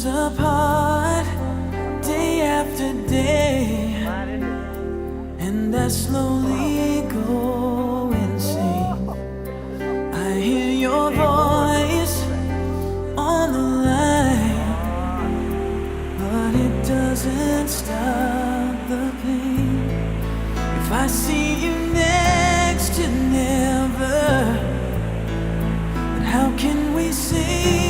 apart day after day, and I slowly go insane. I hear your voice on the line, but it doesn't stop the pain. If I see you next to never, then how can we say